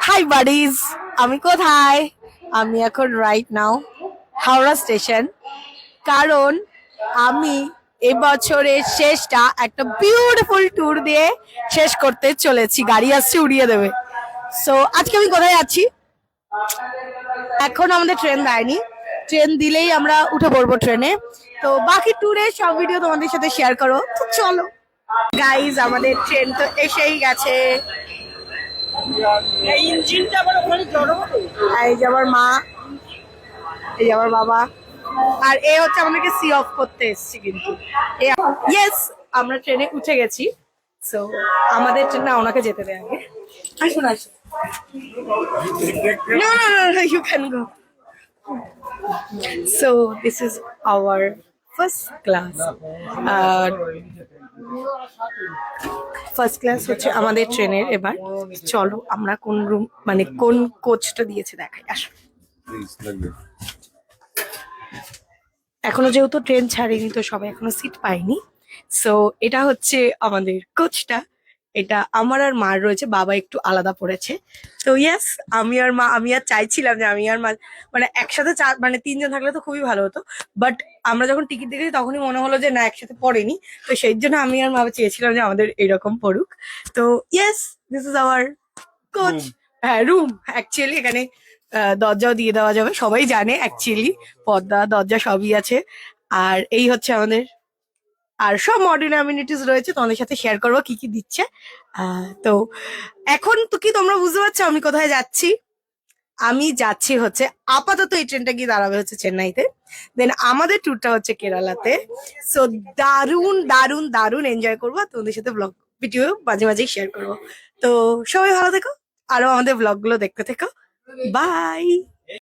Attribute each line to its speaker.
Speaker 1: High buddies, আমি কোথায়? আমি এখন রাইট নাও হাওড়া স্টেশন, কারণ আমি এবছরের শেষটা একটা বিউটিফুল ট্যুর দিয়ে শেষ করতে চলেছি। গাড়ি আসছে, উড়িয়ে দেবে। সো আজকে আমি কোথায় যাচ্ছি? এখন আমাদের ট্রেন দেয়নি, ট্রেন দিলেই আমরা উঠে পড়বো ট্রেনে। তো বাকি ট্যুরের সব ভিডিও তোমাদের সাথে শেয়ার করো, তো চলো গাইজ। আমাদের ট্রেন তো এসেই গেছে। এই যে আমার মা, এই যে আমার বাবা, আর এ হচ্ছে আমাদেরকে সি অফ করতে এসছি। কিন্তু ইয়েস, আমরা ট্রেনে উঠে গেছি। সো আমাদের ট্রেনে ওনাকে যেতে দেয় আগে। আসুন আসুন। No, no, no, no, you can go. So this is our first class. First class হচ্ছে আমাদের ট্রেনের। এবার চলো আমরা কোন রুম, মানে কোন কোচটা দিয়েছে দেখাই। আসো। এখনো যেহেতু ট্রেন ছাড়েনি, তো সবাই এখনো সিট পায়নি। সো এটা হচ্ছে আমাদের কোচটা। এটা আমার আর মার রয়েছে, বাবা একটু আলাদা পড়েছে। তো ইয়েস, আমি আর মা, আমি আর চাইছিলাম যে আমি আর মা মানে একসাথে মানে তিনজন থাকলে তো খুবই ভালো হতো। বাট আমরা যখন টিকিট দেখেছি তখনই মনে হলো যে না, একসাথে পড়েনি। তো সেই জন্য আমি আর মা চেয়েছিলাম যে আমাদের এরকম পড়ুক। তো yes, this is our coach. হ্যাঁ, রুম অ্যাকচুয়ালি এখানে দরজাও দিয়ে দেওয়া যাবে, সবাই জানে অ্যাকচুয়ালি পর্দা দরজা সবই আছে। আর এই হচ্ছে আমাদের, আর সব মডার্ন অ্যামিনিটিস রয়েছে, তোমাদের সাথে শেয়ার করবো কি কি দিচ্ছে। তো এখন তো কি তোমরা বুঝতে পারছো আমি কোথায় যাচ্ছি? আমি যাচ্ছি হচ্ছে, আপাতত এই ট্রেনটা গিয়ে দাঁড়াবে হচ্ছে চেন্নাইতে, দেন আমাদের ট্যুরটা হচ্ছে কেরালাতে। সো দারুণ দারুণ দারুণ এনজয় করবো, তোমাদের সাথে ব্লগ ভিডিও মাঝে মাঝেই শেয়ার করবো। তো সবাই ভালো থেকো, আরো আমাদের ব্লগ গুলো দেখতে থেকো। বাই।